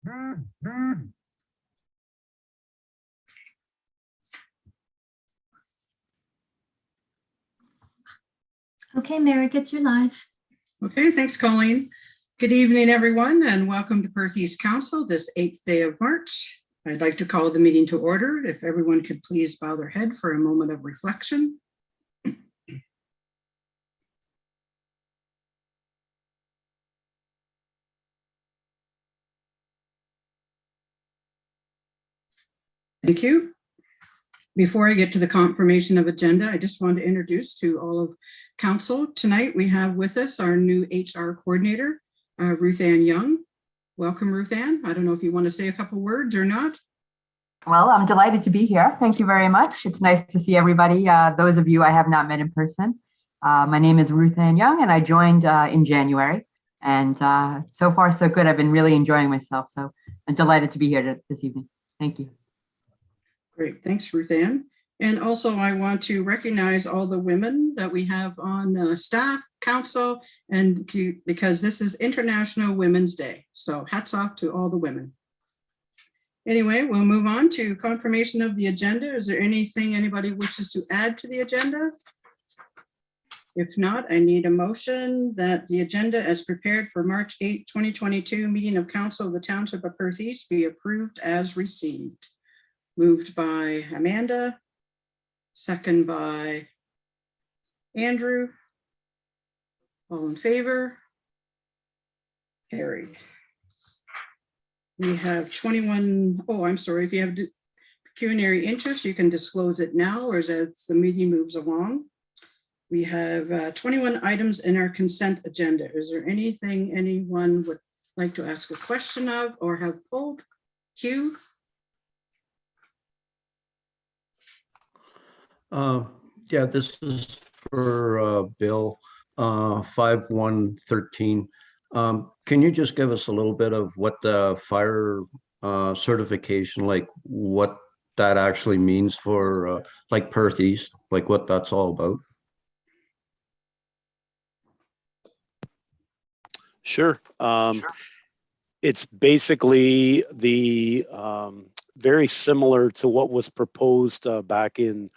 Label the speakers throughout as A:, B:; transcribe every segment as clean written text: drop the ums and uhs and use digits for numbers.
A: Okay, Merrick, you're live.
B: Okay, thanks, Colleen. Good evening, everyone, and welcome to Perth East Council this 8th day of March. I'd like to call the meeting to order. If everyone could please bow their head for a moment of reflection. Thank you. Before I get to the confirmation of agenda, I just want to introduce to all of council. Tonight we have with us our new HR coordinator, Ruth Ann Young. Welcome, Ruth Ann. I don't know if you want to say a couple words or not.
C: Well, I'm delighted to be here. Thank you very much. It's nice to see everybody. Those of you I have not met in person. My name is Ruth Ann Young, and I joined in January. And so far, so good. I've been really enjoying myself. So I'm delighted to be here this evening. Thank you.
B: Great, thanks, Ruth Ann. And also I want to recognize all the women that we have on staff, council, and because this is International Women's Day. So hats off to all the women. Anyway, we'll move on to confirmation of the agenda. Is there anything anybody wishes to add to the agenda? If not, I need a motion that the agenda as prepared for March 8, 2022 meeting of council of the Township of Perth East be approved as received. Moved by Amanda, second by Andrew. All in favor? Carried. We have 21, oh, I'm sorry, if you have pecuniary interest, you can disclose it now or as the meeting moves along. We have 21 items in our consent agenda. Is there anything anyone would like to ask a question of or have pulled? Hugh?
D: Yeah, this is for Bill 5113. Can you just give us a little bit of what the fire certification, like what that actually means for like Perth East, like what that's all about?
E: Sure. It's basically the very similar to what was proposed back in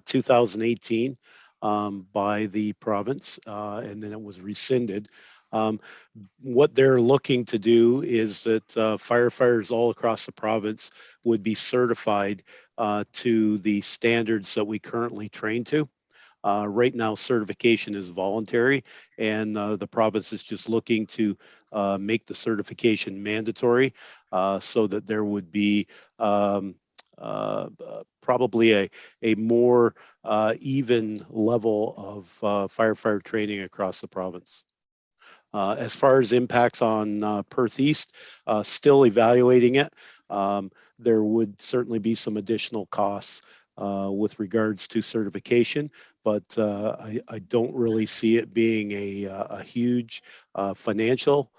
E: 2018 by the province, and then it was rescinded. What they're looking to do is that firefighters all across the province would be certified to the standards that we currently train to. Right now, certification is voluntary, and the province is just looking to make the certification mandatory so that there would be probably a more even level of firefighter training across the province. As far as impacts on Perth East, still evaluating it. There would certainly be some additional costs with regards to certification, but I don't really see it being a huge financial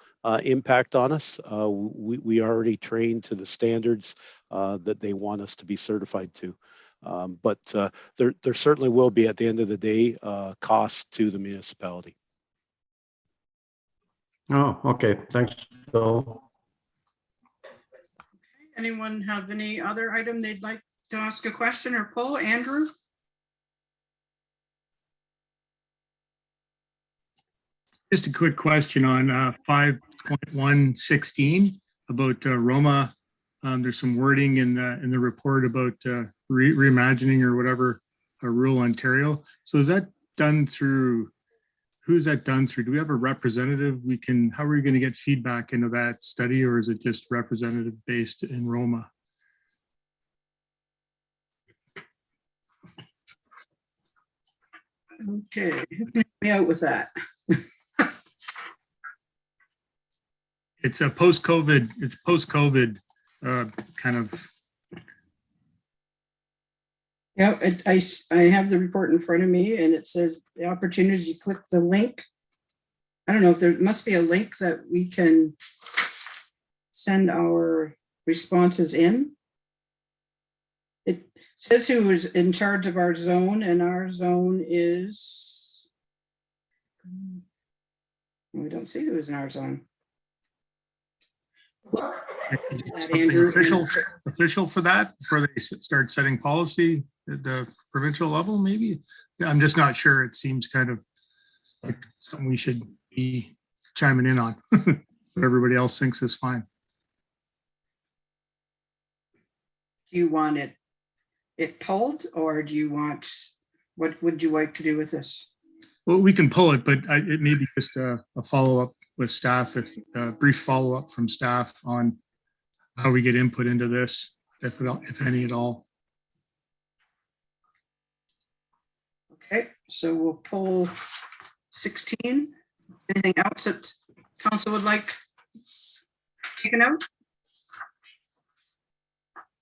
E: impact on us. We already trained to the standards that they want us to be certified to. But there certainly will be, at the end of the day, cost to the municipality.
D: Oh, okay. Thanks, Bill.
B: Anyone have any other item they'd like to ask a question or pull? Andrew?
F: Just a quick question on 5.116 about Roma. There's some wording in the report about reimagining or whatever rural Ontario. So is that done through, who is that done through? Do we have a representative? How are we going to get feedback into that study, or is it just representative based in Roma?
B: Okay, who can help me out with that?
F: It's a post-COVID, kind of.
B: Yeah, I have the report in front of me and it says the opportunity to click the link. I don't know if there must be a link that we can send our responses in. It says who is in charge of our zone, and our zone is, we don't see who is in our zone.
F: Something
B: Andrew.
F: official for that, before they start setting policy at the provincial level, maybe? I'm just not sure. It seems kind of like something we should be chiming in on. But everybody else thinks is fine.
B: Do you want it pulled, or do you want, what would you like to do with this?
F: Well, we can pull it, but it may be just a follow-up with staff, a brief follow-up from staff on how we get input into this, if any at all.
B: Okay, so we'll pull 16. Anything else that council would like taken out?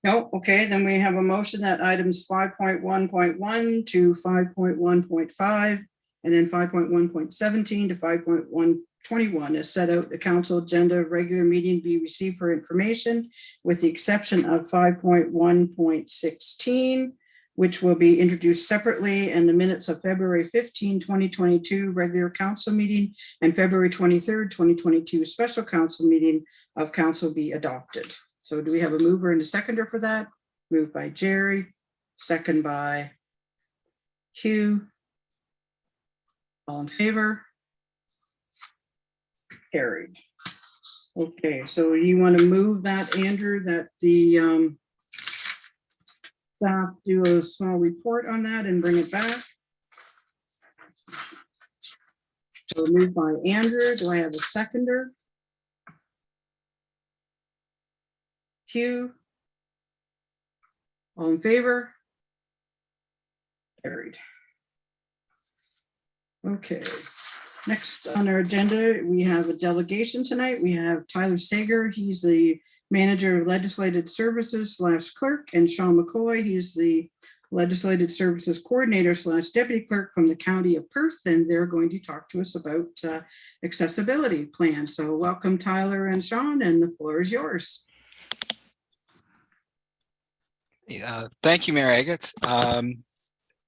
B: No, okay, then we have a motion that items 5.1.1 to 5.1.5 and then 5.1.17 to 5.121 is set out the council agenda regular meeting be received for information, with the exception of 5.1.16, which will be introduced separately, and the minutes of February 15, 2022 regular council meeting and February 23rd, 2022 special council meeting of council be adopted. So do we have a mover and a seconder for that? Moved by Jerry, second by Hugh. All in favor? Carried. Okay, so you want to move that, Andrew, that the staff do a small report on that and bring it back? So moved by Andrew. Do I have a seconder? Hugh. All in favor? Carried. Okay, next on our agenda, we have a delegation tonight. We have Tyler Sager. He's the manager of legislative services / clerk, and Sean McCoy. He's the legislative services coordinator / deputy clerk from the county of Perth, and they're going to talk to us about accessibility plans. So welcome, Tyler and Sean, and the floor is yours.
A: Thank you, Mayor Agate.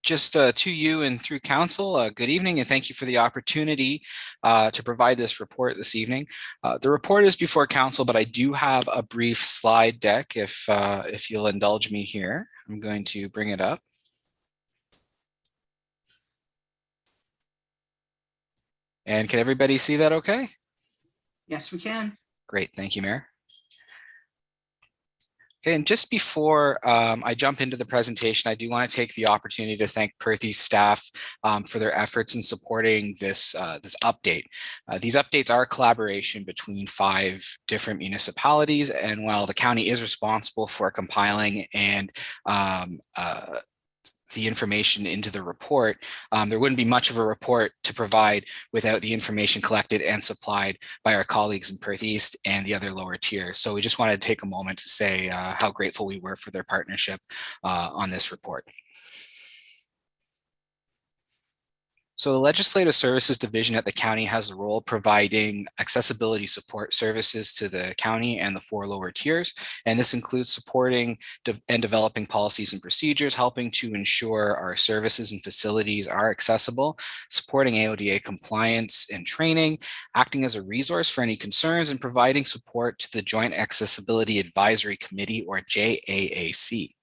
A: Just to you and through council, good evening, and thank you for the opportunity to provide this report this evening. The report is before council, but I do have a brief slide deck if you'll indulge me here. I'm going to bring it up. And can everybody see that okay?
B: Yes, we can.
A: Great, thank you, Mayor. Okay, and just before I jump into the presentation, I do want to take the opportunity to thank Perth East staff for their efforts in supporting this update. These updates are a collaboration between 5 different municipalities, and while the county is responsible for compiling and the information into the report, there wouldn't be much of a report to provide without the information collected and supplied by our colleagues in Perth East and the other lower tiers. So we just wanted to take a moment to say how grateful we were for their partnership on this report. So the Legislative Services Division at the county has the role of providing accessibility support services to the county and the 4 lower tiers. And this includes supporting and developing policies and procedures, helping to ensure our services and facilities are accessible, supporting AODA compliance and training, acting as a resource for any concerns, and providing support to the Joint Accessibility Advisory Committee, or JAAC.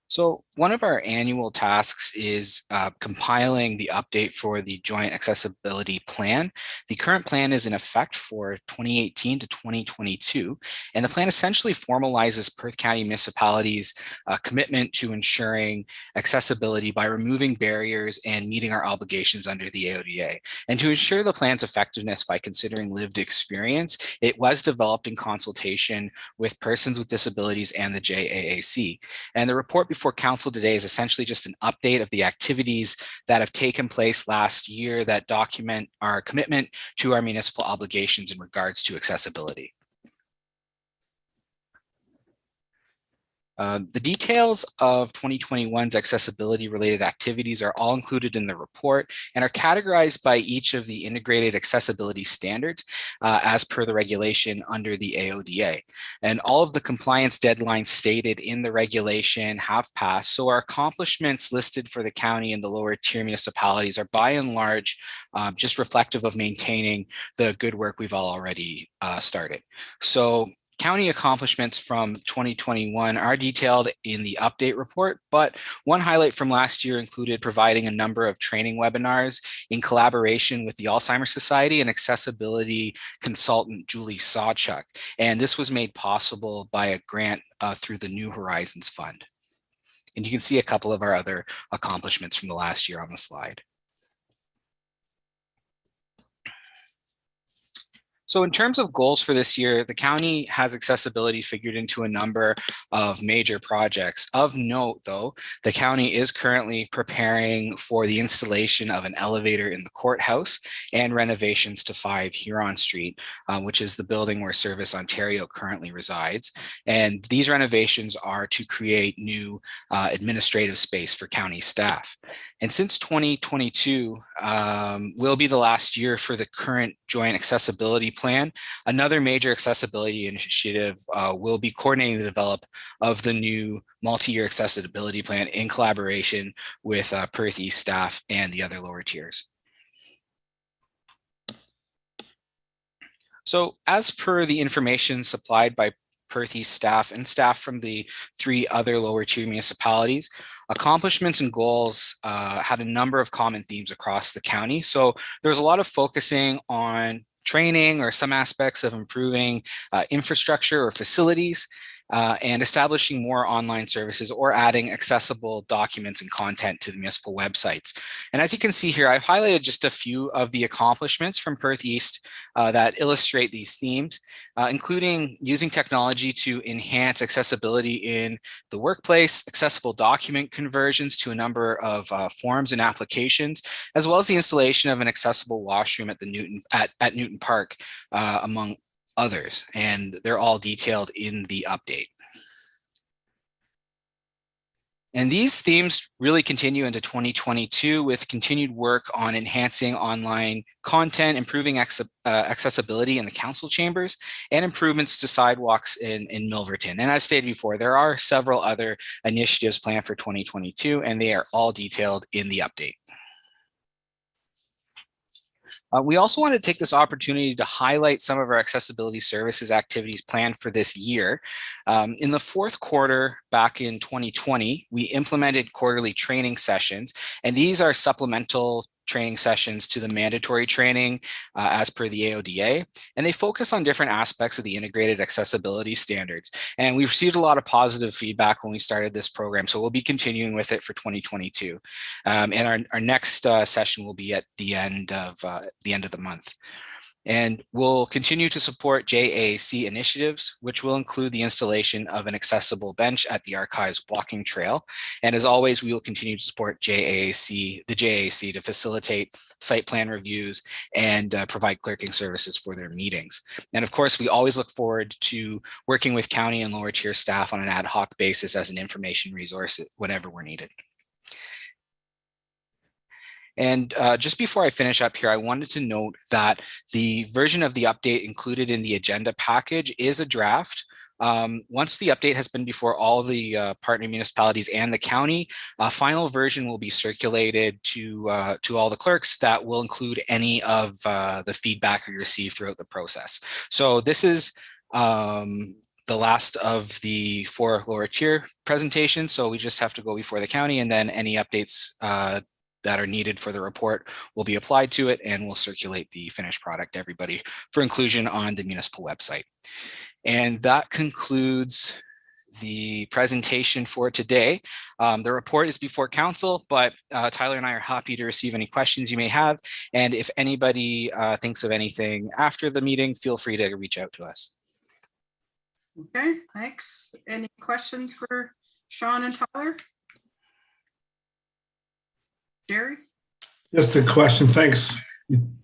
A: So one of our annual tasks is compiling the update for the Joint Accessibility Plan. The current plan is in effect for 2018 to 2022, and the plan essentially formalizes Perth County municipalities' commitment to ensuring accessibility by removing barriers and meeting our obligations under the AODA. And to ensure the plan's effectiveness by considering lived experience, it was developed in consultation with persons with disabilities and the JAAC. And the report before council today is essentially just an update of the activities that have taken place last year that document our commitment to our municipal obligations in regards to accessibility. The details of 2021's accessibility related activities are all included in the report and are categorized by each of the integrated accessibility standards as per the regulation under the AODA. And all of the compliance deadlines stated in the regulation have passed. So our accomplishments listed for the county and the lower tier municipalities are by and large just reflective of maintaining the good work we've all already started. So county accomplishments from 2021 are detailed in the update report, but one highlight from last year included providing a number of training webinars in collaboration with the Alzheimer's Society and accessibility consultant Julie Sawchuk. And this was made possible by a grant through the New Horizons Fund. And you can see a couple of our other accomplishments from the last year on the slide. So in terms of goals for this year, the county has accessibility figured into a number of major projects. Of note, though, the county is currently preparing for the installation of an elevator in the courthouse and renovations to 5 Huron Street, which is the building where Service Ontario currently resides. And these renovations are to create new administrative space for county staff. And since 2022 will be the last year for the current joint accessibility plan, another major accessibility initiative will be coordinating the development of the new multi-year accessibility plan in collaboration with Perth East staff and the other lower tiers. So as per the information supplied by Perth East staff and staff from the 3 other lower tier municipalities, accomplishments and goals had a number of common themes across the county. So there was a lot of focusing on training or some aspects of improving infrastructure or facilities, and establishing more online services or adding accessible documents and content to the municipal websites. And as you can see here, I've highlighted just a few of the accomplishments from Perth East that illustrate these themes, including using technology to enhance accessibility in the workplace, accessible document conversions to a number of forms and applications, as well as the installation of an accessible washroom at the Newton Park, among others, and they're all detailed in the update. And these themes really continue into 2022 with continued work on enhancing online content, improving accessibility in the council chambers, and improvements to sidewalks in Milverton. And as stated before, there are several other initiatives planned for 2022, and they are all detailed in the update. We also want to take this opportunity to highlight some of our accessibility services activities planned for this year. In the 4th quarter back in 2020, we implemented quarterly training sessions, and these are supplemental training sessions to the mandatory training as per the AODA, and they focus on different aspects of the integrated accessibility standards. And we received a lot of positive feedback when we started this program, so we'll be continuing with it for 2022. And our next session will be at the end of the month. And we'll continue to support JAC initiatives, which will include the installation of an accessible bench at the Archives walking trail. And as always, we will continue to support the JAC to facilitate site plan reviews and provide clerking services for their meetings. And of course, we always look forward to working with county and lower tier staff on an ad hoc basis as an information resource whenever we're needed. And just before I finish up here, I wanted to note that the version of the update included in the agenda package is a draft. Once the update has been before all the partner municipalities and the county, a final version will be circulated to all the clerks that will include any of the feedback we receive throughout the process. So this is the last of the 4 lower tier presentations. So we just have to go before the county, and then any updates that are needed for the report will be applied to it, and we'll circulate the finished product to everybody for inclusion on the municipal website. And that concludes the presentation for today. The report is before council, but Tyler and I are happy to receive any questions you may have. And if anybody thinks of anything after the meeting, feel free to reach out to us.
B: Okay, thanks. Any questions for Sean and Tyler? Jerry?
G: Just a question. Thanks,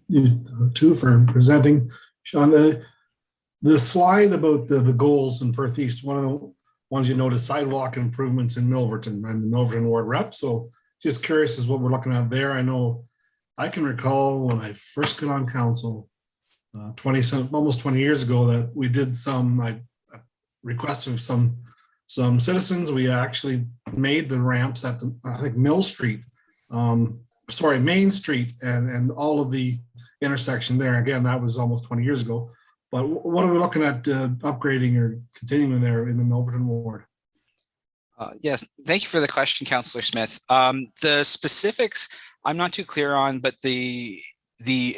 G: you two, for presenting. Sean, the slide about the goals in Perth East, one of wanted you to notice sidewalk improvements in Milverton. I'm the Milverton Ward rep, so just curious as what we're looking at there. I know I can recall when I first got on council, almost 20 years ago, that we did I requested some citizens. We actually made the ramps at I think Mill Street, Main Street, and all of the intersection there. Again, that was almost 20 years ago. But what are we looking at upgrading or continuing there in the Milverton Ward?
A: Yes, thank you for the question, Councillor Smith. The specifics I'm not too clear on, but the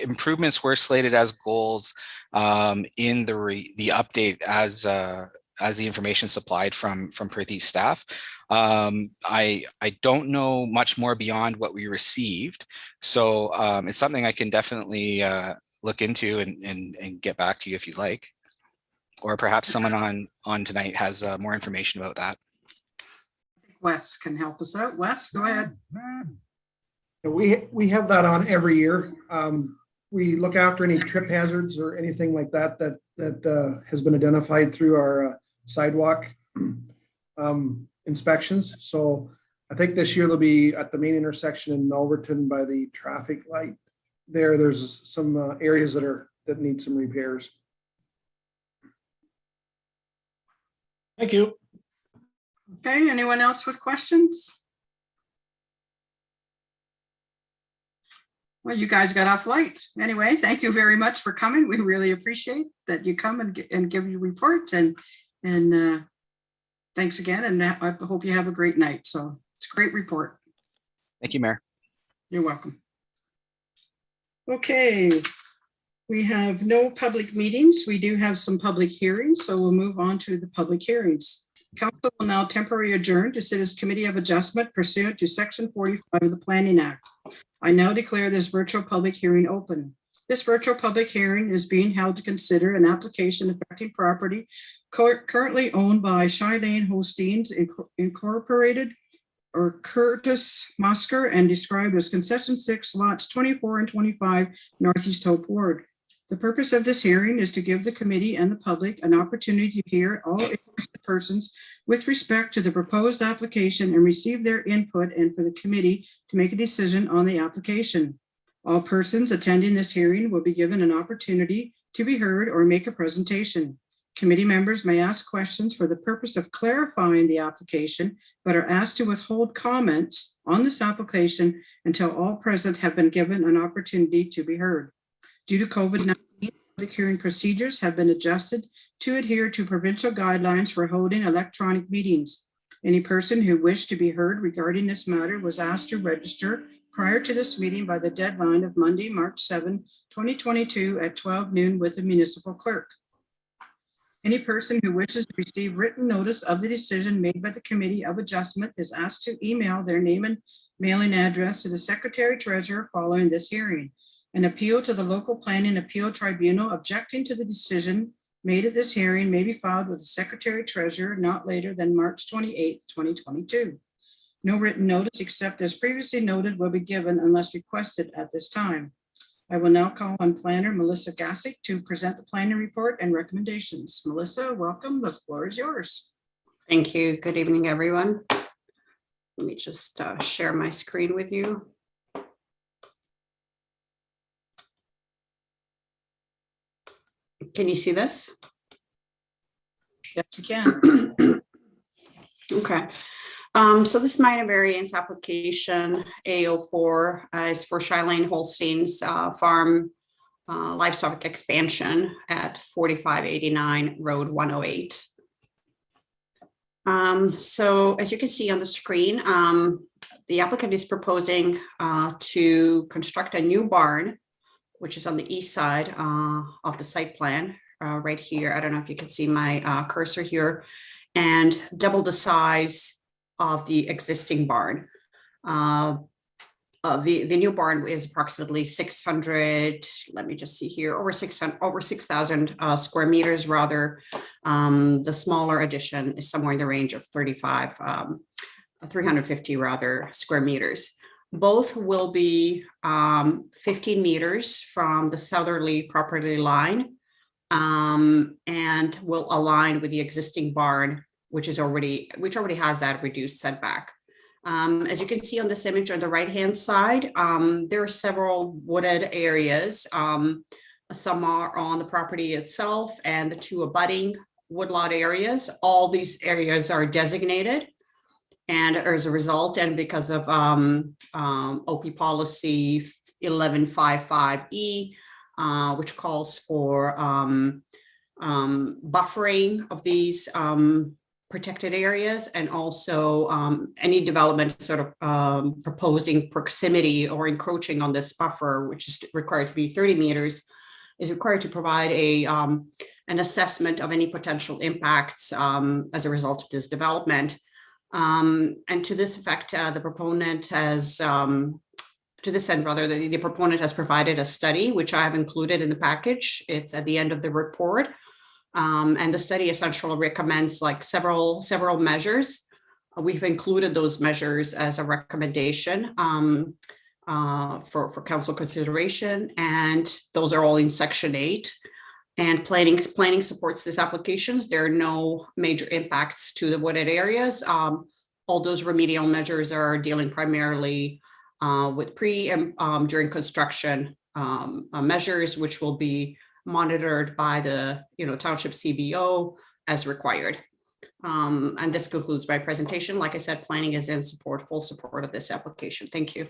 A: improvements were slated as goals in the update as the information supplied from Perth East staff. I don't know much more beyond what we received, so it's something I can definitely look into and get back to you if you'd like, or perhaps someone on tonight has more information about that.
B: Wes can help us out. Wes, go ahead.
H: We have that on every year. We look after any trip hazards or anything like that has been identified through our sidewalk inspections. So I think this year they'll be at the main intersection in Milverton by the traffic light. There's some areas that need some repairs.
G: Thank you.
B: Okay, anyone else with questions? Well, you guys got off light. Anyway, thank you very much for coming. We really appreciate that you come and give your report, and thanks again. And I hope you have a great night. So it's a great report.
A: Thank you, Mayor.
B: You're welcome. Okay, we have no public meetings. We do have some public hearings, so we'll move on to the public hearings. Council will now temporarily adjourn to sit as Committee of Adjustment pursuant to Section 45 of the Planning Act. I now declare this virtual public hearing open. This virtual public hearing is being held to consider an application affecting property currently owned by Shylane Holsteins Incorporated or Curtis Musker and described as Concession 6, lots 24 and 25, Northeast Hope Ward. The purpose of this hearing is to give the committee and the public an opportunity to hear all interested persons with respect to the proposed application and receive their input, and for the committee to make a decision on the application. All persons attending this hearing will be given an opportunity to be heard or make a presentation. Committee members may ask questions for the purpose of clarifying the application, but are asked to withhold comments on this application until all present have been given an opportunity to be heard. Due to COVID-19, public hearing procedures have been adjusted to adhere to provincial guidelines for holding electronic meetings. Any person who wished to be heard regarding this matter was asked to register prior to this meeting by the deadline of Monday, March 7, 2022 at 12 noon with the municipal clerk. Any person who wishes to receive written notice of the decision made by the Committee of Adjustment is asked to email their name and mailing address to the Secretary Treasurer following this hearing. An appeal to the local planning appeal tribunal objecting to the decision made at this hearing may be filed with the Secretary Treasurer not later than March 28, 2022. No written notice except as previously noted will be given unless requested at this time. I will now call on Planner Melissa Gassick to present the planning report and recommendations. Melissa, welcome. The floor is yours.
I: Thank you. Good evening, everyone. Let me just share my screen with you. Can you see this?
B: Yes, you can.
I: Okay. So this minor variance application A04 is for Shylane Holstein's farm livestock expansion at 4589 Road 108. So as you can see on the screen, the applicant is proposing to construct a new barn, which is on the east side of the site plan right here. I don't know if you can see my cursor here, and double the size of the existing barn. The new barn is approximately 600, let me just see here, over 6,000 square meters rather. The smaller addition is somewhere in the range of 350 rather square meters. Both will be 15 meters from the southerly property line and will align with the existing barn which already has that reduced setback. As you can see on this image on the right-hand side, there are several wooded areas. Some are on the property itself and the two abutting woodlot areas. All these areas are designated. And as a result, and because of OP policy 1155E, which calls for buffering of these protected areas, and also any development sort of proposed in proximity or encroaching on this buffer, which is required to be 30 meters, is required to provide an assessment of any potential impacts as a result of this development. And to this effect, the proponent has, to this end rather, the proponent has provided a study, which I have included in the package. It's at the end of the report. And the study essentially recommends like several measures. We've included those measures as a recommendation for council consideration, and those are all in section 8. And planning supports these applications. There are no major impacts to the wooded areas. All those remedial measures are dealing primarily with pre and during construction measures, which will be monitored by the Township CBO as required. And this concludes my presentation. Like I said, planning is in full support of this application. Thank you.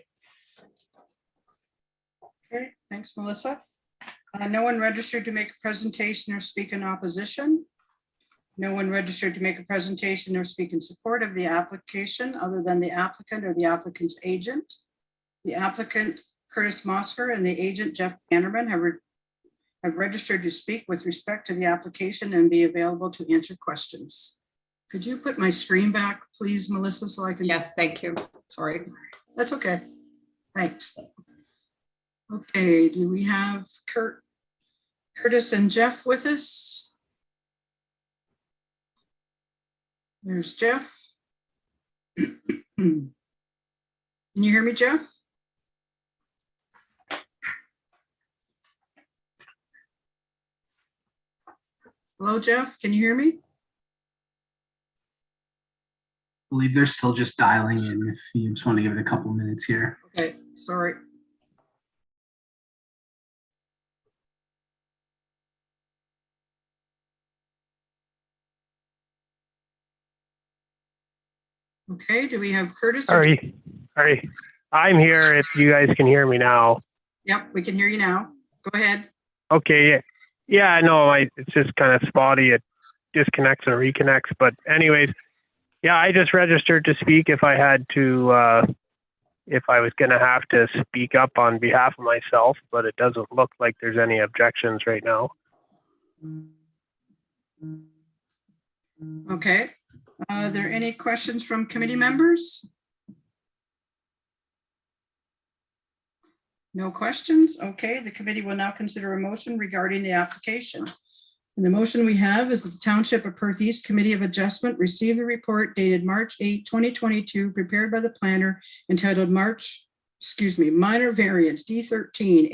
B: Okay, thanks, Melissa. No one registered to make a presentation or speak in opposition. No one registered to make a presentation or speak in support of the application other than the applicant or the applicant's agent. The applicant, Curtis Mosker, and the agent, Jeff Bannerman, have registered to speak with respect to the application and be available to answer questions. Could you put my screen back, please, Melissa, so I can?
I: Yes, thank you. Sorry.
B: That's okay. Thanks. Okay, do we have Curtis and Jeff with us? There's Jeff. Can you hear me, Jeff? Hello, Jeff, can you hear me?
J: I believe they're still just dialing in. If you just want to give it a couple minutes here.
B: Okay, sorry. Okay, do we have Curtis?
K: Sorry. I'm here if you guys can hear me now.
B: Yep, we can hear you now. Go ahead.
K: Okay, yeah, no, it's just kind of spotty. It disconnects and reconnects. But anyways, yeah, I just registered to speak if I had to, if I was going to have to speak up on behalf of myself, but it doesn't look like there's any objections right now.
B: Okay. Are there any questions from committee members? No questions? Okay, the committee will now consider a motion regarding the application. And the motion we have is that the Township of Perth East Committee of Adjustment receive the report dated March 8, 2022, prepared by the planner entitled Minor Variance D13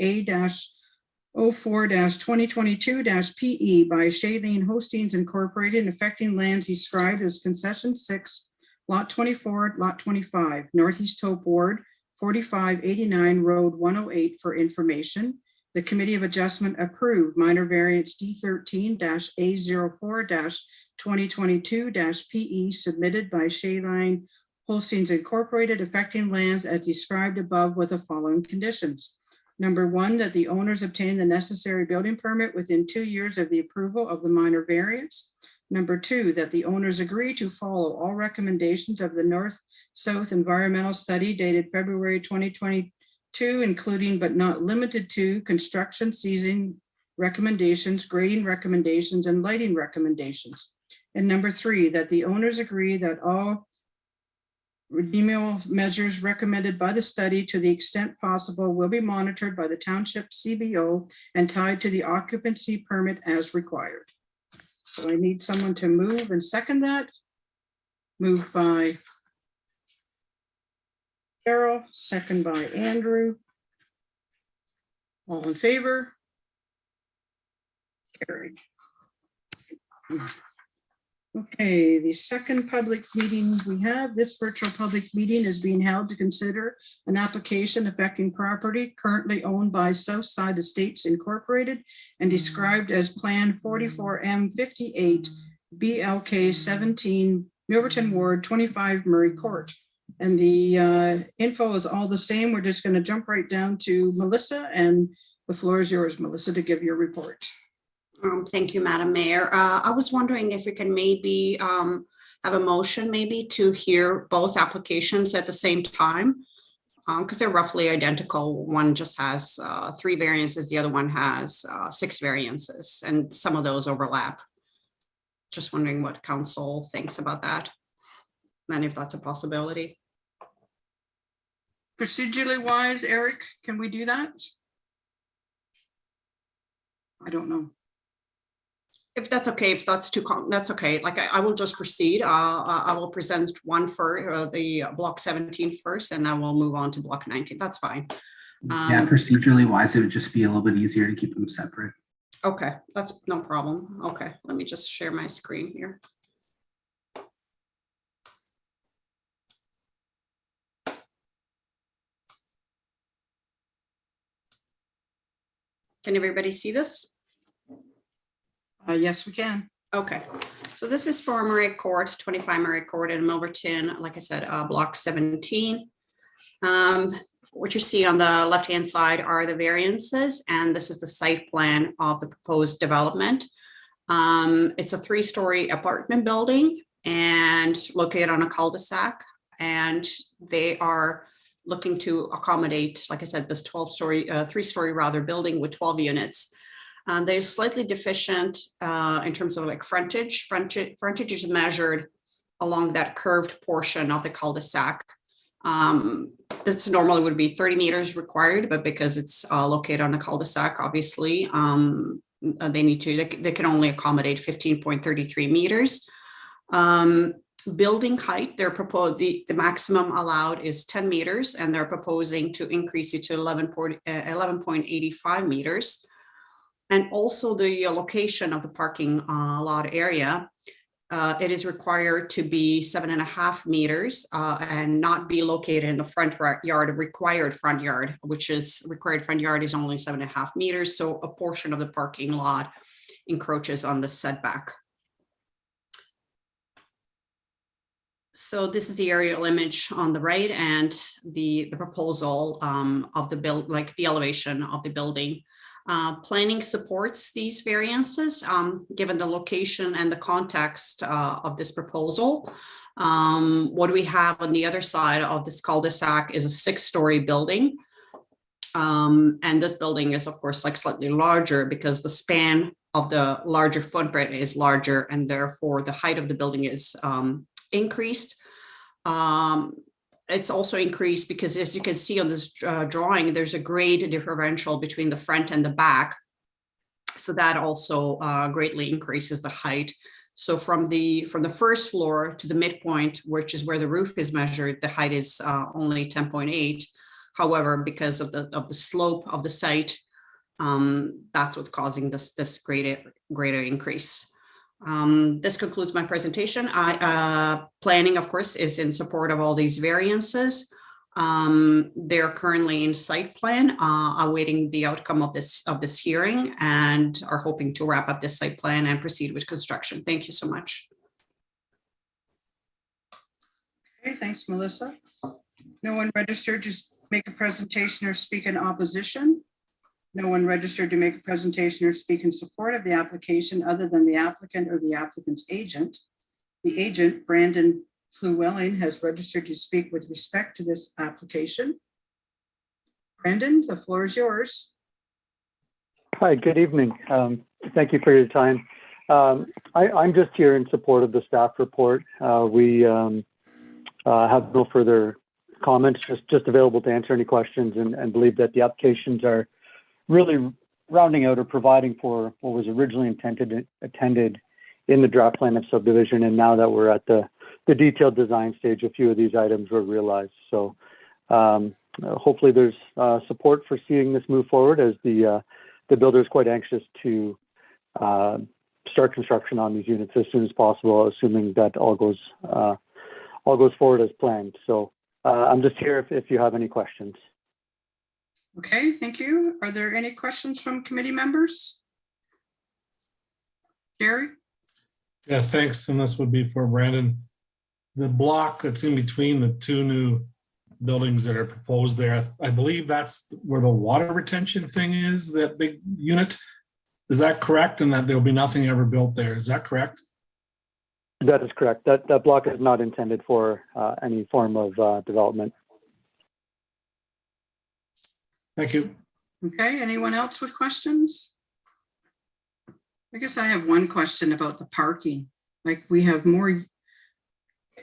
B: A-04-2022-PE by Shailene Hostings Incorporated, affecting lands described as Concession 6, Lot 24, Lot 25, Northeast Hope Ward, 4589 Road 108 for information. The Committee of Adjustment approved minor variance D13 A-04-2022-PE submitted by Shailene Hostings Incorporated, affecting lands as described above with the following conditions. Number 1, that the owners obtain the necessary building permit within 2 years of the approval of the minor variance. Number 2, that the owners agree to follow all recommendations of the North-South Environmental Study dated February 2022, including but not limited to construction season recommendations, grading recommendations, and lighting recommendations. And number 3, that the owners agree that all remedial measures recommended by the study to the extent possible will be monitored by the Township CBO and tied to the occupancy permit as required. So I need someone to move and second that. Moved by Carol, second by Andrew. All in favor? Carried. Okay, the second public meeting we have, this virtual public meeting is being held to consider an application affecting property currently owned by Southside Estates Incorporated and described as Plan 44M58 BLK 17 Milverton Ward 25 Murray Court. And the info is all the same. We're just going to jump right down to Melissa, and the floor is yours, Melissa, to give your report.
I: Thank you, Madam Mayor. I was wondering if we can maybe have a motion maybe to hear both applications at the same time, because they're roughly identical. One just has 3 variances, the other one has 6 variances, and some of those overlap. Just wondering what council thinks about that, and if that's a possibility.
B: Procedurally wise, Eric, can we do that? I don't know.
I: If that's okay, if that's that's okay. Like I will just proceed. I will present one for the block 17 first, and I will move on to block 19. That's fine.
J: Yeah, procedurally wise, it would just be a little bit easier to keep them separate.
I: Okay, that's no problem. Okay, let me just share my screen here. Can everybody see this?
B: Yes, we can.
I: Okay, so this is for Murray Court, 25 Murray Court in Milverton, like I said, block 17. What you see on the left-hand side are the variances, and this is the site plan of the proposed development. It's a 3-story apartment building and located on a cul-de-sac, and they are looking to accommodate, like I said, this 3-story rather building with 12 units. They're slightly deficient in terms of like frontage. Frontage is measured along that curved portion of the cul-de-sac. This normally would be 30 meters required, but because it's located on a cul-de-sac, obviously, they can only accommodate 15.33 meters. Building height, they're proposed, the maximum allowed is 10 meters, and they're proposing to increase it to 11.85 meters. And also the location of the parking lot area, it is required to be 7.5 meters and not be located in the front yard, required front yard, which is required front yard is only 7.5 meters. So a portion of the parking lot encroaches on the setback. So this is the aerial image on the right, and the proposal of the build, like the elevation of the building. Planning supports these variances, given the location and the context of this proposal. What we have on the other side of this cul-de-sac is a 6-story building. And this building is, of course, like slightly larger because the span of the larger footprint is larger, and therefore the height of the building is increased. It's also increased because, as you can see on this drawing, there's a grade differential between the front and the back. So that also greatly increases the height. So from the first floor to the midpoint, which is where the roof is measured, the height is only 10.8. However, because of the slope of the site, that's what's causing this greater increase. This concludes my presentation. Planning, of course, is in support of all these variances. They're currently in site plan, awaiting the outcome of this hearing, and are hoping to wrap up this site plan and proceed with construction. Thank you so much.
B: Okay, thanks, Melissa. No one registered to make a presentation or speak in opposition. No one registered to make a presentation or speak in support of the application other than the applicant or the applicant's agent. The agent, Brandon Flewelling, has registered to speak with respect to this application. Brandon, the floor is yours.
L: Hi, good evening. Thank you for your time. I'm just here in support of the staff report. We have no further comments, just available to answer any questions, and believe that the applications are really rounding out or providing for what was originally intended in the draft plan of subdivision. And now that we're at the detailed design stage, a few of these items were realized. So hopefully there's support for seeing this move forward, as the builder is quite anxious to start construction on these units as soon as possible, assuming that all goes forward as planned. So I'm just here if you have any questions.
B: Okay, thank you. Are there any questions from committee members? Jerry?
G: Yeah, thanks. And this would be for Brandon. The block that's in between the two new buildings that are proposed there, I believe that's where the water retention thing is, that big unit. Is that correct? And that there'll be nothing ever built there. Is that correct?
L: That is correct. That block is not intended for any form of development.
G: Thank you.
B: Okay, anyone else with questions? I guess I have one question about the parking. Like, we have more,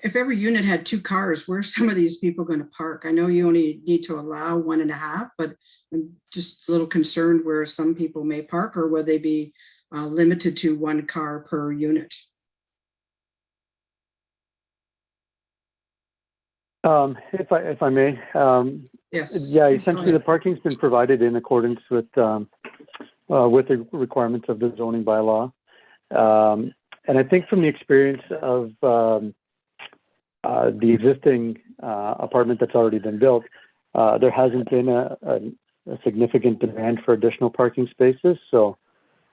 B: if every unit had 2 cars, where's some of these people going to park? I know you only need to allow 1.5, but I'm just a little concerned where some people may park, or will they be limited to 1 car per unit?
L: If I may,
B: Yes.
L: yeah, essentially the parking's been provided in accordance with the requirements of the zoning bylaw. And I think from the experience of the existing apartment that's already been built, there hasn't been a significant demand for additional parking spaces. So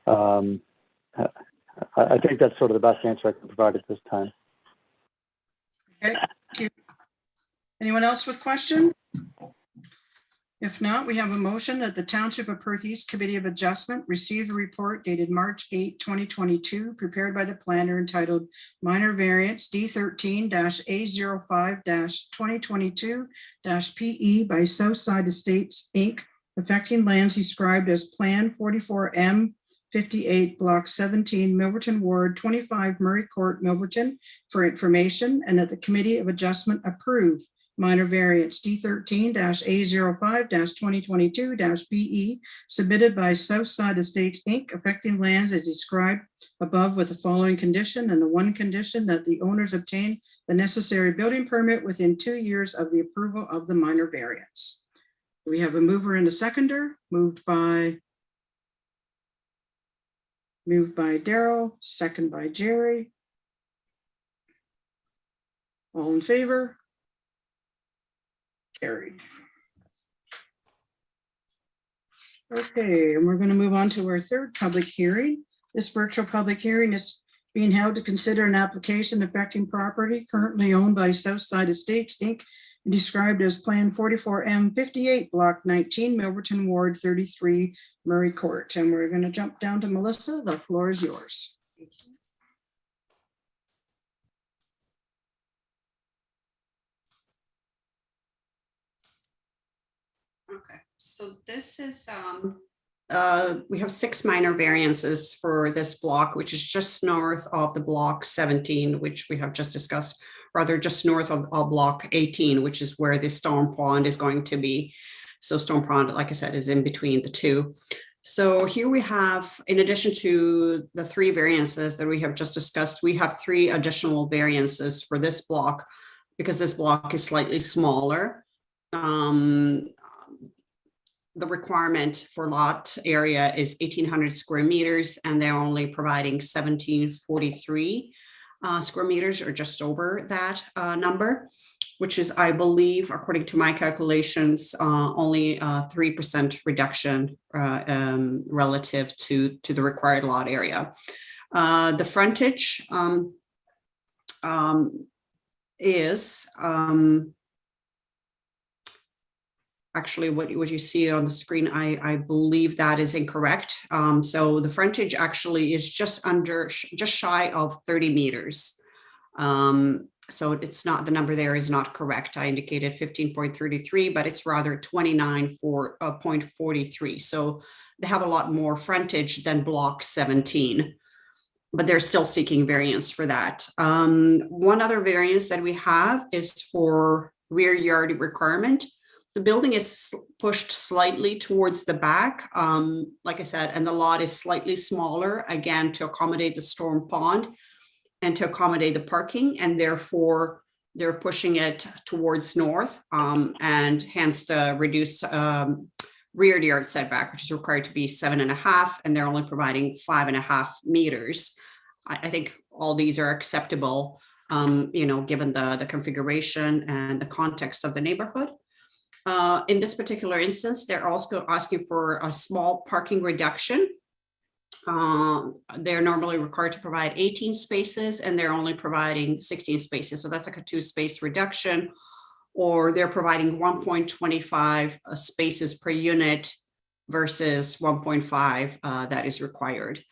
L: I think that's sort of the best answer I can provide at this time.
B: Okay, thank you. Anyone else with questions? If not, we have a motion that the Township of Perth East Committee of Adjustment receive the report dated March 8, 2022, prepared by the planner entitled Minor Variance D13-A05-2022-PE by Southside Estates, Inc., affecting lands described as Plan 44M 58, Block 17, Milverton Ward, 25 Murray Court, Milverton, for information, and that the Committee of Adjustment approve minor variance D13-A05-2022-PE submitted by Southside Estates, Inc., affecting lands as described above with the following condition, and the one condition that the owners obtain the necessary building permit within 2 years of the approval of the minor variance. We have a mover and a seconder. Moved by Daryl, second by Jerry. All in favor? Carried. Okay, and we're going to move on to our third public hearing. This virtual public hearing is being held to consider an application affecting property currently owned by Southside Estates, Inc., and described as Plan 44M 58, Block 19, Milverton Ward 33, Murray Court. And we're going to jump down to Melissa. The floor is yours.
I: Okay, so this is, we have 6 minor variances for this block, which is just north of the block 17, which we have just discussed, rather just north of block 18, which is where the Stone Pond is going to be. So Stone Pond, like I said, is in between the two. So here we have, in addition to the 3 variances that we have just discussed, we have 3 additional variances for this block because this block is slightly smaller. The requirement for lot area is 1,800 square meters, and they're only providing 1,743 square meters, or just over that number, which is, I believe, according to my calculations, only a 3% reduction relative to the required lot area. The frontage is actually what you see on the screen. I believe that is incorrect. So the frontage actually is just shy of 30 meters. So it's not, the number there is not correct. I indicated 15.33, but it's rather 29.43. So they have a lot more frontage than block 17, but they're still seeking variance for that. One other variance that we have is for rear yard requirement. The building is pushed slightly towards the back, like I said, and the lot is slightly smaller, again, to accommodate the storm pond and to accommodate the parking, and therefore they're pushing it towards north, and hence the reduced rear yard setback, which is required to be 7.5, and they're only providing 5.5 meters. I think all these are acceptable, given the configuration and the context of the neighborhood. In this particular instance, they're also asking for a small parking reduction. They're normally required to provide 18 spaces and they're only providing 16 spaces. So that's like a 2-space reduction, or they're providing 1.25 spaces per unit versus 1.5 that is required.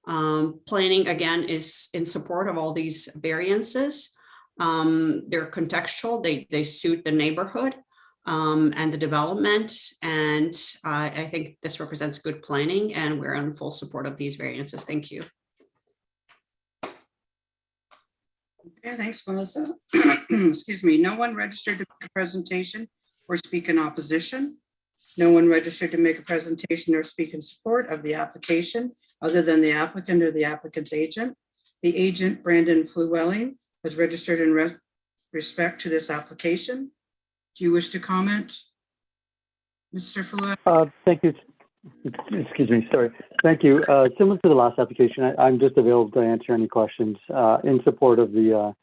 I: Planning, again, is in support of all these variances. They're contextual, they suit the neighborhood and the development. And I think this represents good planning, and we're in full support of these variances. Thank you.
B: Okay, thanks, Melissa. Excuse me. No one registered to make a presentation or speak in opposition. No one registered to make a presentation or speak in support of the application other than the applicant or the applicant's agent. The agent, Brandon Flewelling, has registered in respect to this application. Do you wish to comment, Mr. Flewelling?
L: Thank you. Excuse me, sorry. Thank you. Similar to the last application, I'm just available to answer any questions in support of the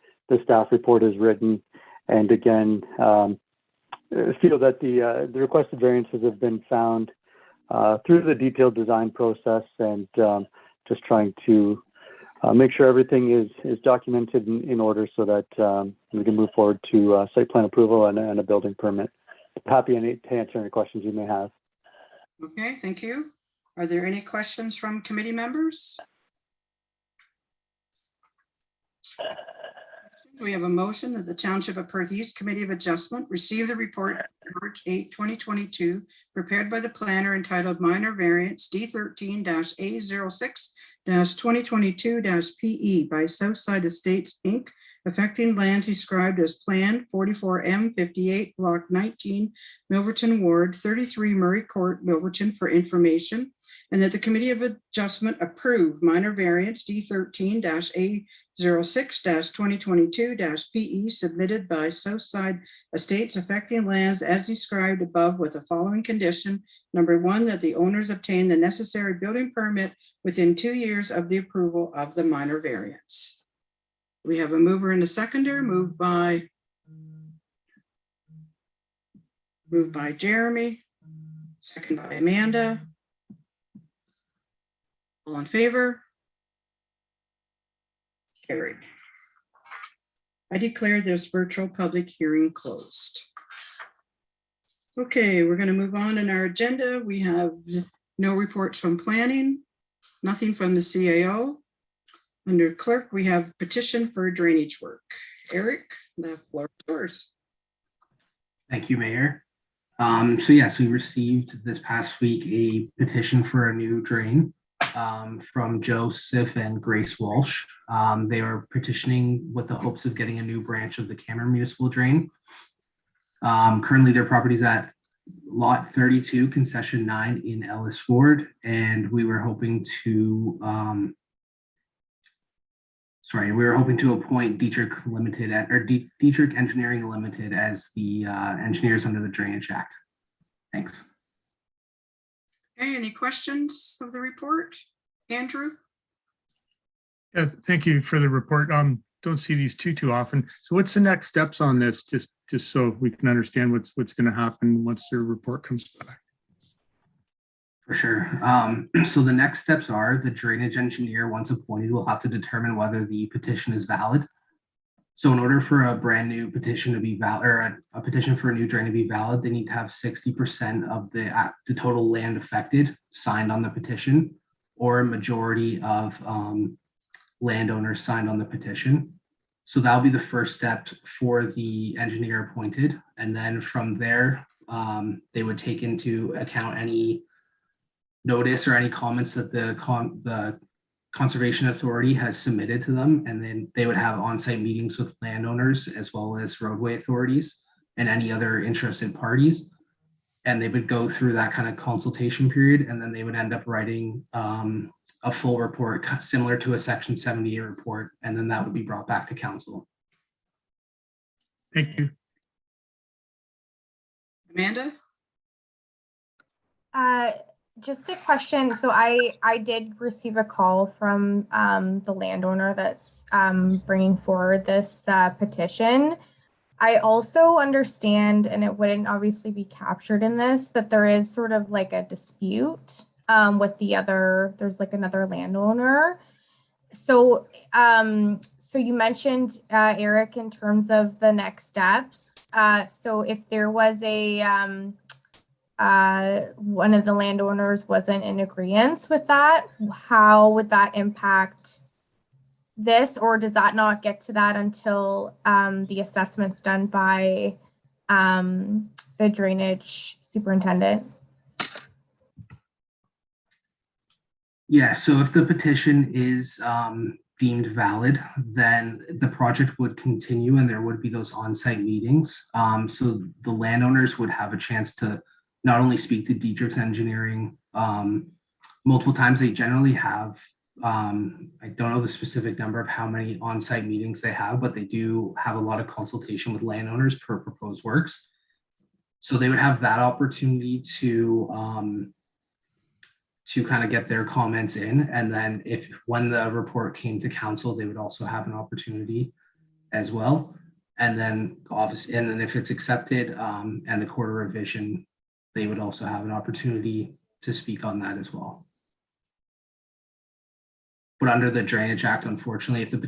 L: staff report as written. And again, feel that the requested variances have been found through the detailed design process, and just trying to make sure everything is documented in order so that we can move forward to site plan approval and a building permit. Happy to answer any questions you may have.
B: Okay, thank you. Are there any questions from committee members? We have a motion that the Township of Perth East Committee of Adjustment receive the report March 8, 2022, prepared by the planner entitled Minor Variance D13-A06-2022-PE by Southside Estates, Inc., affecting lands described as Plan 44M58, Block 19, Milverton Ward, 33 Murray Court, Milverton, for information, and that the Committee of Adjustment approve minor variance D13-A06-2022-PE submitted by Southside Estates affecting lands as described above, with the following condition. Number 1, that the owners obtain the necessary building permit within 2 years of the approval of the minor variance. We have a mover and a seconder. Moved by Jeremy, second by Amanda. All in favor? Carried. I declare this virtual public hearing closed. Okay, we're going to move on in our agenda. We have no reports from planning, nothing from the CAO. Under clerk, we have petition for drainage work. Eric, the floor is yours.
J: Thank you, Mayor. So yes, we received this past week a petition for a new drain from Joseph and Grace Walsh. They are petitioning with the hopes of getting a new branch of the Cameron Municipal Drain. Currently, their property is at Lot 32, Concession 9 in Ellis Ward, and we were hoping to appoint Dietrich Limited or Dietrich Engineering Limited as the engineers under the Drainage Act. Thanks.
B: Okay, any questions of the report? Andrew?
F: Yeah, thank you for the report. Don't see these too often. So what's the next steps on this? Just so we can understand what's going to happen once their report comes back.
J: For sure. So the next steps are the drainage engineer, once appointed, will have to determine whether the petition is valid. So in order for a brand new petition to be valid, or a petition for a new drain to be valid, they need to have 60% of the total land affected signed on the petition, or a majority of landowners signed on the petition. So that'll be the first step for the engineer appointed. And then from there, they would take into account any notice or any comments that the Conservation Authority has submitted to them, and then they would have on-site meetings with landowners as well as roadway authorities and any other interested parties, and they would go through that kind of consultation period, and then they would end up writing a full report similar to a Section 78 report, and then that would be brought back to council.
F: Thank you.
B: Amanda?
M: Just a question. So I did receive a call from the landowner that's bringing forward this petition. I also understand, and it wouldn't obviously be captured in this, that there is sort of like a dispute with there's like another landowner. So so you mentioned, Eric, in terms of the next steps. So if there was one of the landowners wasn't in agreement with that, how would that impact this, or does that not get to that until the assessment's done by the drainage superintendent?
J: Yeah, so if the petition is deemed valid, then the project would continue and there would be those on-site meetings. So the landowners would have a chance to not only speak to Dietrich's engineering multiple times. They generally have, I don't know the specific number of how many on-site meetings they have, but they do have a lot of consultation with landowners per proposed works. So they would have that opportunity to kind of get their comments in. And then when the report came to council, they would also have an opportunity as well. And then obviously, and then if it's accepted and the quarter revision, they would also have an opportunity to speak on that as well. But under the Drainage Act, unfortunately, if the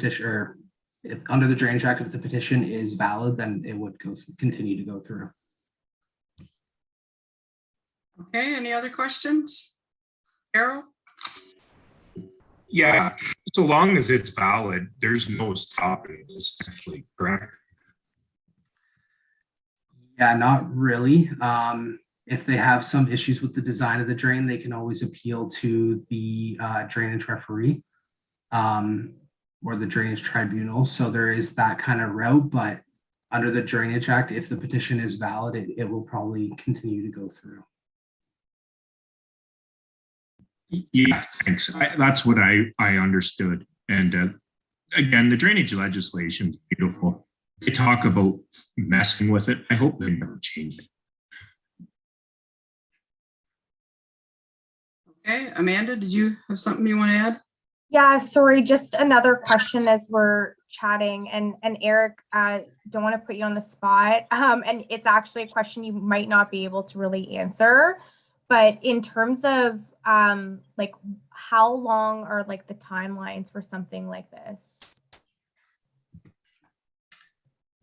J: petition is valid, then it would continue to go through.
B: Okay, any other questions? Carol?
N: Yeah, so long as it's valid, there's no stopping it, essentially, correct?
J: Yeah, not really. If they have some issues with the design of the drain, they can always appeal to the drainage referee or the drainage tribunal. So there is that kind of route, but under the Drainage Act, if the petition is valid, it will probably continue to go through.
N: Yeah, thanks. That's what I understood. And again, the drainage legislation is beautiful. They talk about messing with it. I hope they never change it.
B: Okay, Amanda, did you have something you want to add?
M: Yeah, sorry, just another question as we're chatting, and Eric, don't want to put you on the spot. And it's actually a question you might not be able to really answer, but in terms of like how long are like the timelines for something like this?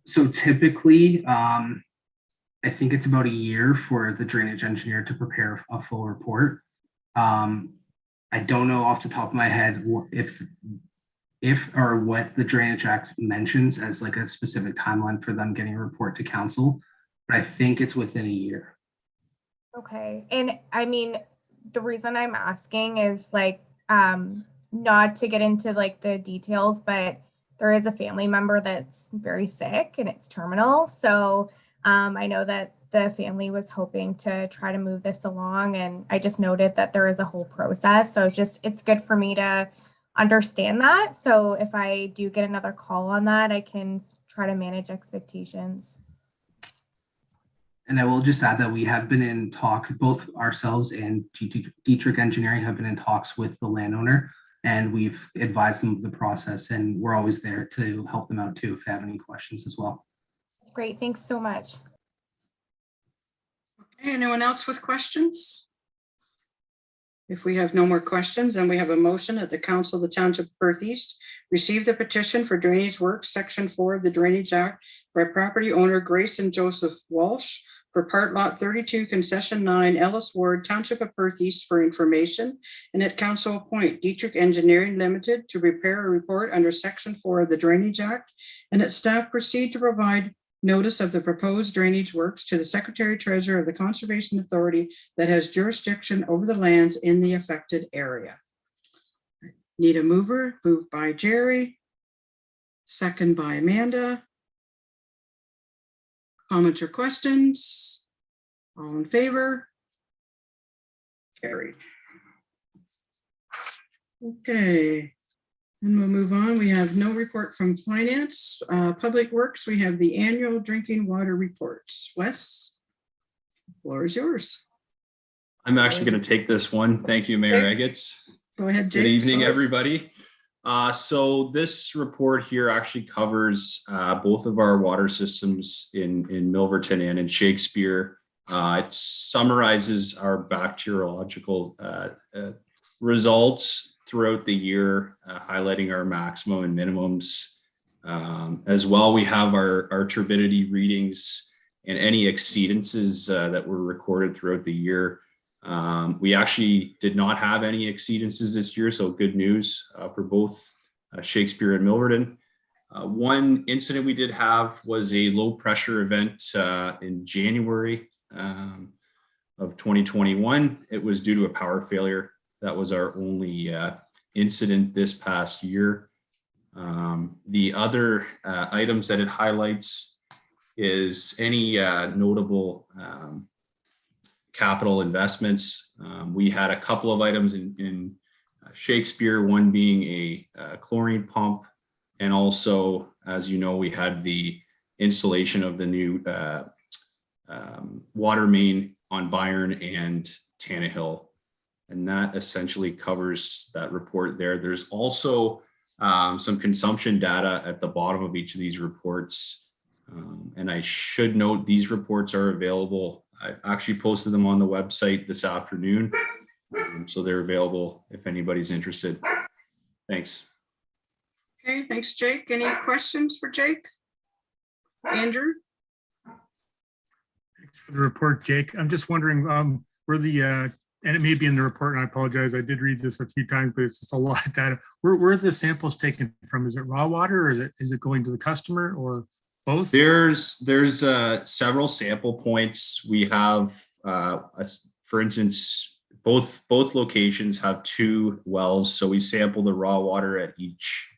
J: So typically, I think it's about a year for the drainage engineer to prepare a full report. I don't know off the top of my head if or what the Drainage Act mentions as like a specific timeline for them getting a report to council, but I think it's within a year.
M: Okay, and I mean, the reason I'm asking is like, not to get into like the details, but there is a family member that's very sick and it's terminal. So I know that the family was hoping to try to move this along, and I just noted that there is a whole process. So it's good for me to understand that. So if I do get another call on that, I can try to manage expectations.
J: And I will just add that we have been in talk, both ourselves and Dietrich Engineering have been in talks with the landowner, and we've advised them of the process, and we're always there to help them out too if they have any questions as well.
M: That's great. Thanks so much.
B: Okay, anyone else with questions? If we have no more questions, then we have a motion that the Council of the Township of Perth East receive the petition for drainage works, Section 4 of the Drainage Act by property owner Grace and Joseph Walsh for part lot 32, concession 9, Ellis Ward, Township of Perth East for information, and that council appoint Dietrich Engineering Limited to prepare a report under Section 4 of the Drainage Act, and that staff proceed to provide notice of the proposed drainage works to the Secretary Treasurer of the Conservation Authority that has jurisdiction over the lands in the affected area. Need a mover? Moved by Jerry. Second by Amanda. Comments or questions? All in favor? Carried. Okay. And we'll move on. We have no report from Finance. Public Works, we have the annual drinking water reports. Wes, the floor is yours.
O: I'm actually going to take this one. Thank you, Mayor Eggetz.
B: Go ahead, Jake.
O: Good evening,
B: Sorry.
O: everybody. So this report here actually covers both of our water systems in Milverton and in Shakespeare. It summarizes our bacteriological results throughout the year, highlighting our maximum and minimums. As well, we have our turbidity readings and any exceedances that were recorded throughout the year. We actually did not have any exceedances this year, so good news for both Shakespeare and Milverton. One incident we did have was a low pressure event in January of 2021. It was due to a power failure. That was our only incident this past year. The other items that it highlights is any notable capital investments. We had a couple of items in Shakespeare, one being a chlorine pump, and also, as you know, we had the installation of the new water main on Byron and Tannehill, and that essentially covers that report there. There's also some consumption data at the bottom of each of these reports, and I should note these reports are available. I actually posted them on the website this afternoon, so they're available if anybody's interested. Thanks.
B: Okay, thanks, Jake. Any questions for Jake? Andrew?
F: Thanks for the report, Jake. I'm just wondering where the, and it may be in the report, and I apologize, I did read this a few times, but it's just a lot of data. Where are the samples taken from? Is it raw water, or is it going to the customer, or both?
O: There's several sample points. We have, for instance, both locations have 2 wells, so we sample the raw water at each.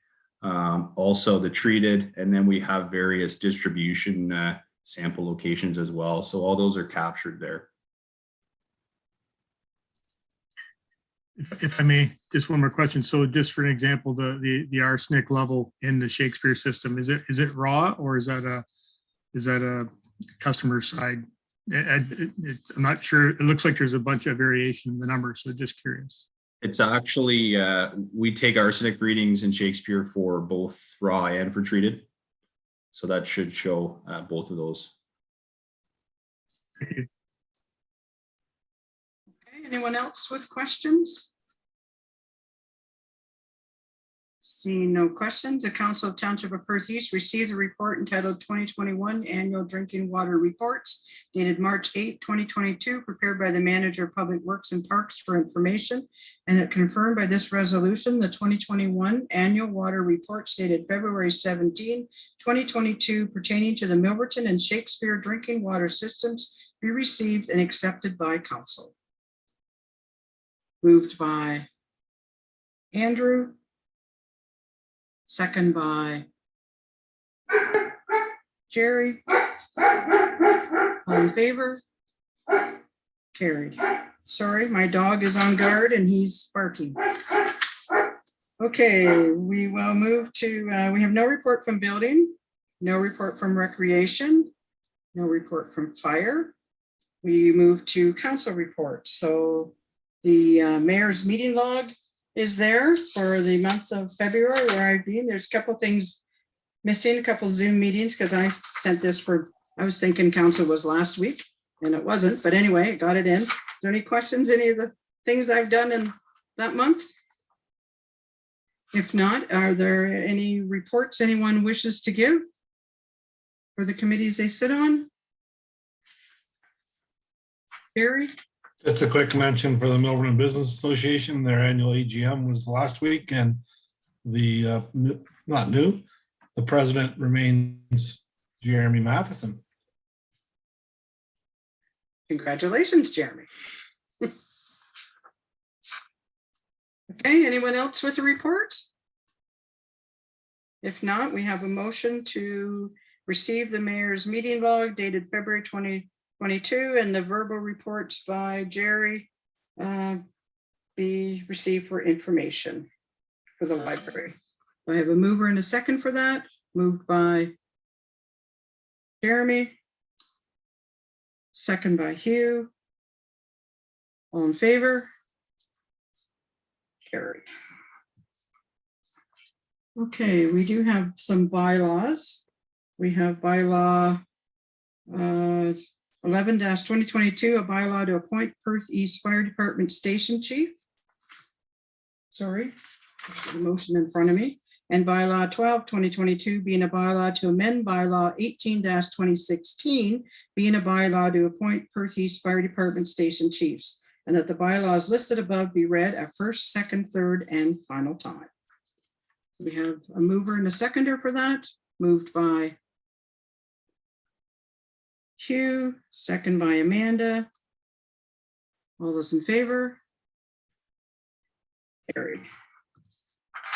O: Also the treated, and then we have various distribution sample locations as well. So all those are captured there.
F: If I may, just one more question. So just for an example, the arsenic level in the Shakespeare system, is it raw, or is that a customer side? I'm not sure. It looks like there's a bunch of variation in the numbers, so just curious.
O: It's actually, we take arsenic readings in Shakespeare for both raw and for treated. So that should show both of those.
F: Thank you.
B: Okay, anyone else with questions? Seeing no questions, the Council of Township of Perth East received a report entitled 2021 Annual Drinking Water Reports dated March 8, 2022, prepared by the Manager of Public Works and Parks for information, and that confirmed by this resolution, the 2021 Annual Water Report dated February 17, 2022, pertaining to the Milverton and Shakespeare drinking water systems be received and accepted by Council. Moved by Andrew. Second by Jerry. All in favor? Carried. Sorry, my dog is on guard and he's barking. Okay, we will move to, we have no report from building, no report from recreation, no report from fire. We move to council reports. So the mayor's meeting log is there for the month of February where I've been. There's a couple things missing, a couple Zoom meetings, because I sent this for, I was thinking council was last week and it wasn't, but anyway, got it in. Is there any questions, any of the things I've done in that month? If not, are there any reports anyone wishes to give for the committees they sit on? Barry?
G: Just a quick mention for the Milverton Business Association, their annual AGM was last week, and the not new, the president remains Jeremy Matheson.
B: Congratulations, Jeremy. Okay, anyone else with a report? If not, we have a motion to receive the mayor's meeting log dated February 2022 and the verbal reports by Jerry be received for information for the library. I have a mover and a second for that. Moved by Jeremy. Second by Hugh. All in favor? Carried. Okay, we do have some bylaws. We have bylaw 11-2022, a bylaw to appoint Perth East Fire Department Station Chief. Sorry, the motion in front of me. And bylaw 12-2022 being a bylaw to amend bylaw 18-2016, being a bylaw to appoint Perth East Fire Department Station Chiefs, and that the bylaws listed above be read at first, second, third, and final time. We have a mover and a seconder for that. Moved by Hugh, second by Amanda. All those in favor? Carried.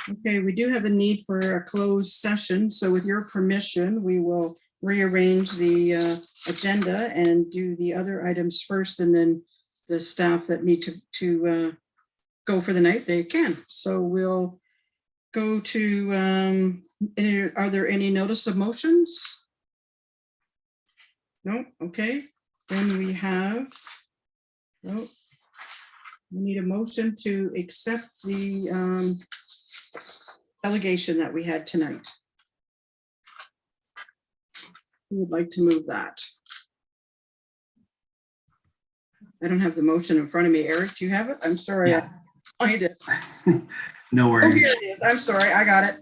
B: Okay, we do have a need for a closed session. So with your permission, we will rearrange the agenda and do the other items first, and then the staff that need to go for the night, they can. So we'll go to, are there any notice of motions? No, okay. Then we have, no, we need a motion to accept the delegation that we had tonight. Who would like to move that? I don't have the motion in front of me. Eric, do you have it? I'm sorry.
J: Yeah.
B: I find it.
J: No
B: Oh,
J: worries.
B: here it is. I'm sorry. I got it.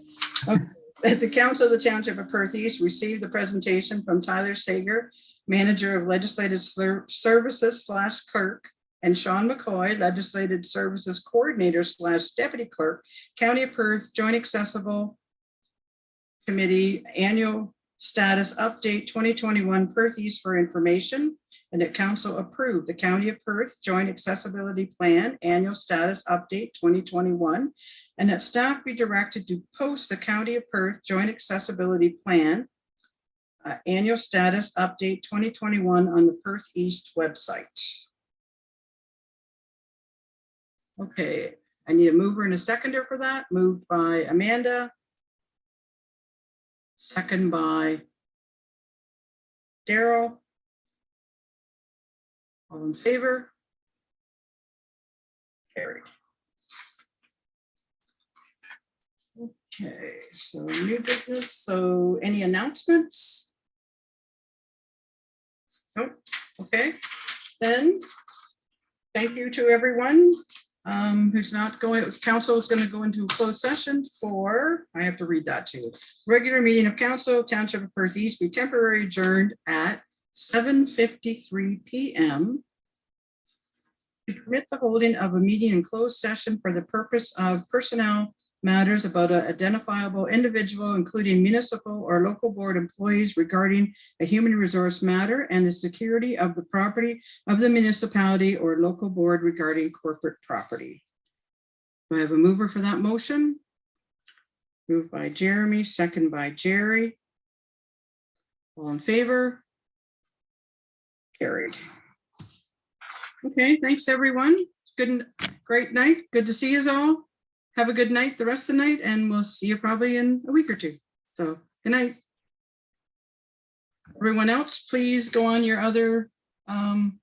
B: Okay. That the Council of the Township of Perth East received the presentation from Tyler Sager, Manager of Legislative Services / Clerk, and Sean McCoy, Legislative Services Coordinator / Deputy Clerk, County of Perth Joint Accessible Committee Annual Status Update 2021 Perth East for information, and that Council approved the County of Perth Joint Accessibility Plan Annual Status Update 2021, and that staff be directed to post the County of Perth Joint Accessibility Plan Annual Status Update 2021 on the Perth East website. Okay, I need a mover and a seconder for that. Moved by Amanda. Second by Daryl. All in favor? Carried. Okay, so new business. So any announcements? Nope. Okay, then thank you to everyone who's not going. Council is going to go into a closed session for, I have to read that too. Regular meeting of council, Township of Perth East be temporarily adjourned at 7:53 p.m. to permit the holding of a meeting in closed session for the purpose of personnel matters about an identifiable individual, including municipal or local board employees, regarding a human resource matter and the security of the property of the municipality or local board regarding corporate property. Do I have a mover for that motion? Moved by Jeremy, second by Jerry. All in favor? Carried. Okay, thanks everyone. Great night. Good to see you all. Have a good night the rest of the night, and we'll see you probably in a week or two. So good night. Everyone else, please go on your other item.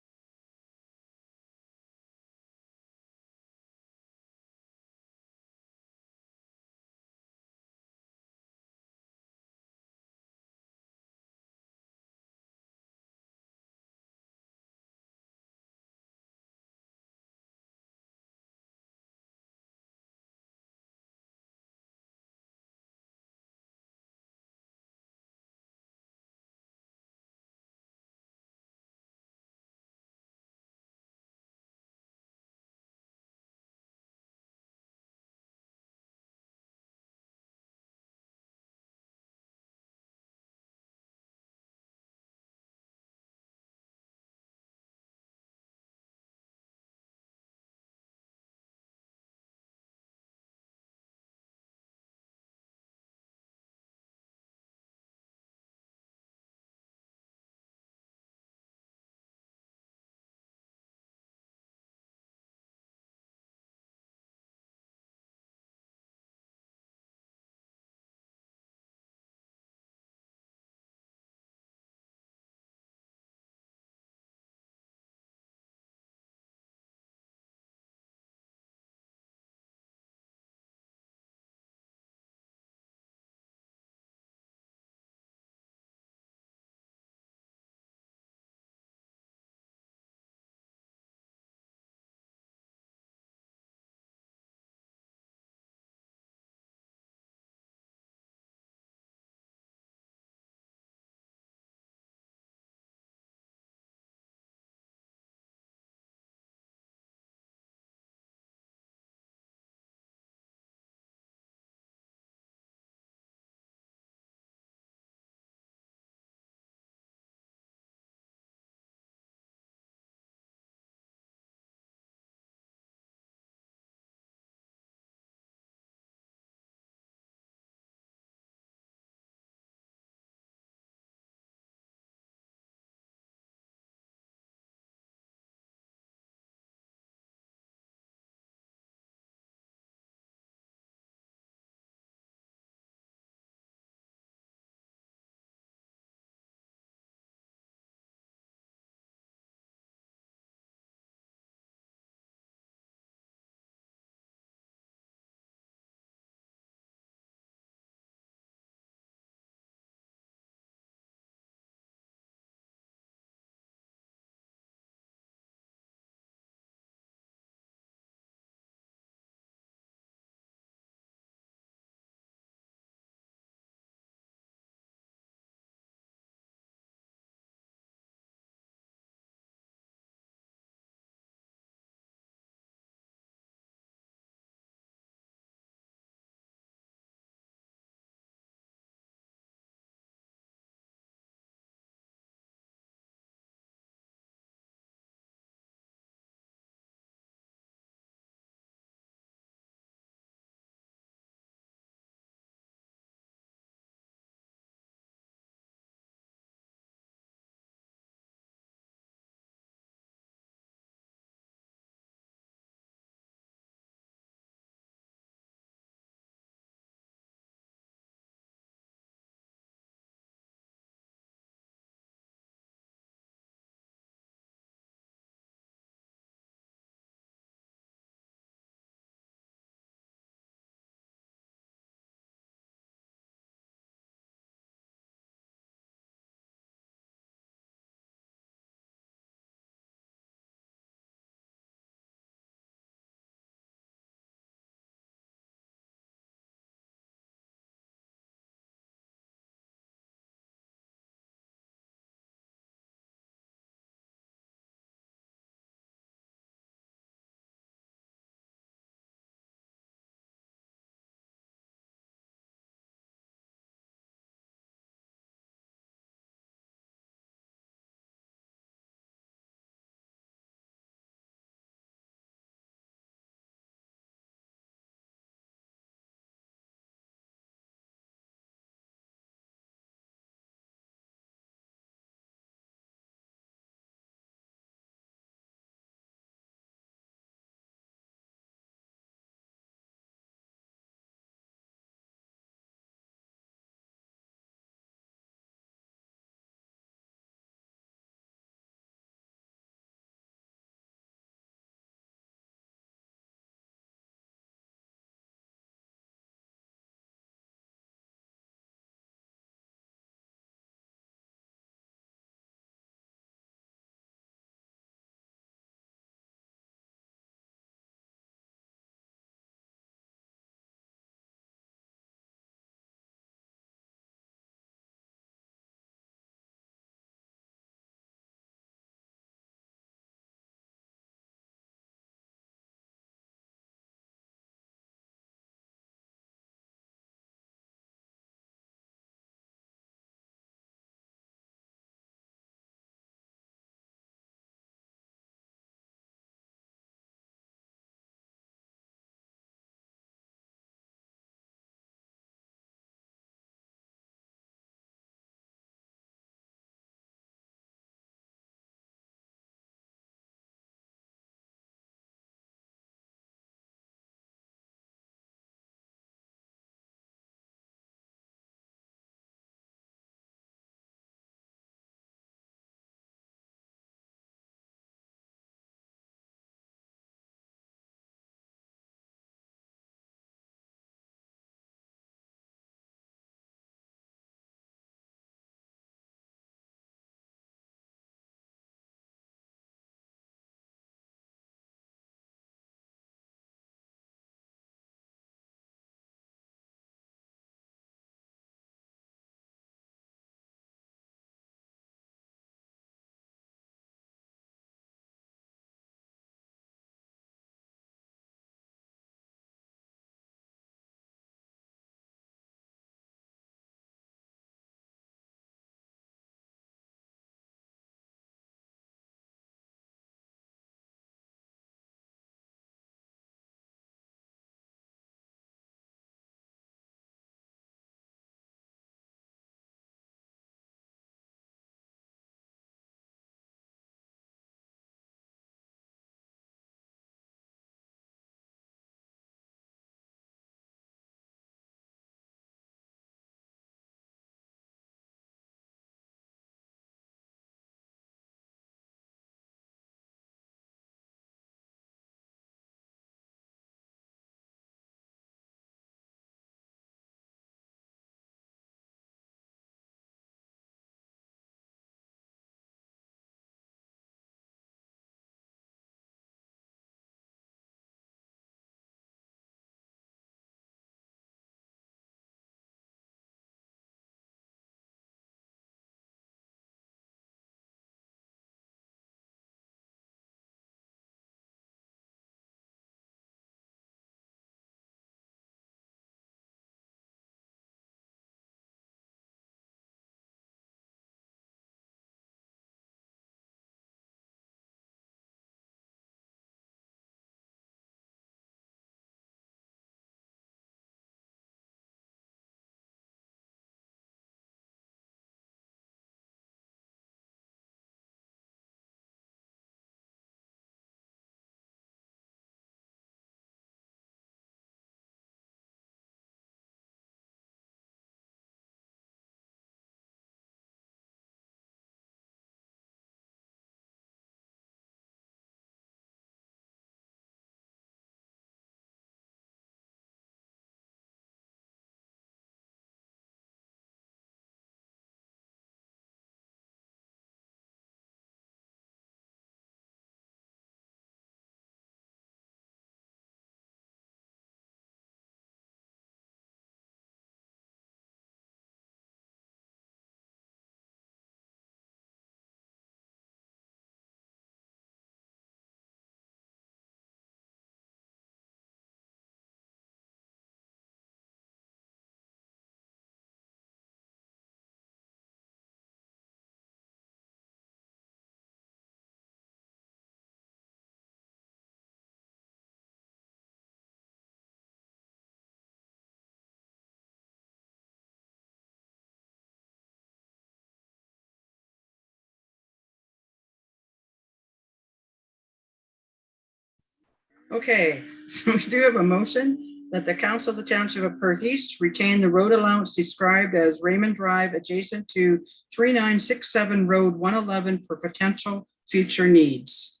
B: Okay, so we do have a motion that the council of the Township of Perth East retain the road allowance described as Raymond Drive adjacent to 3967 Road 111 for potential future needs.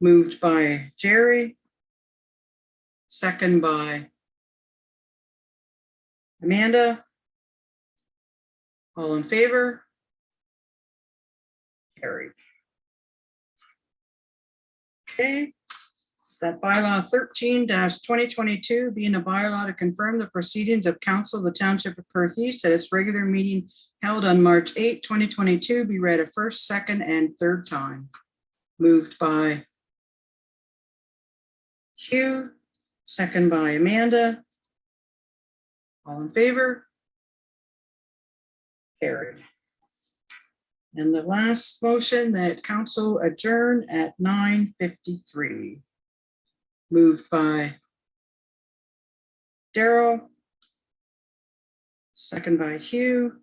B: Moved by Jerry. Second by Amanda. All in favor? Carried. Okay. That bylaw 13-2022 being a bylaw to confirm the proceedings of council of the Township of Perth East at its regular meeting held on March 8, 2022 be read a first, second, and third time. Moved by Hugh, second by Amanda. All in favor? Carried. And the last motion that council adjourn at 9:53. Moved by Daryl. Second by Hugh.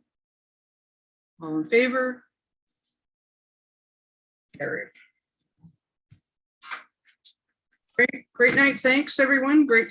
B: All in favor? Carried. Great night. Thanks, everyone. Great seeing you.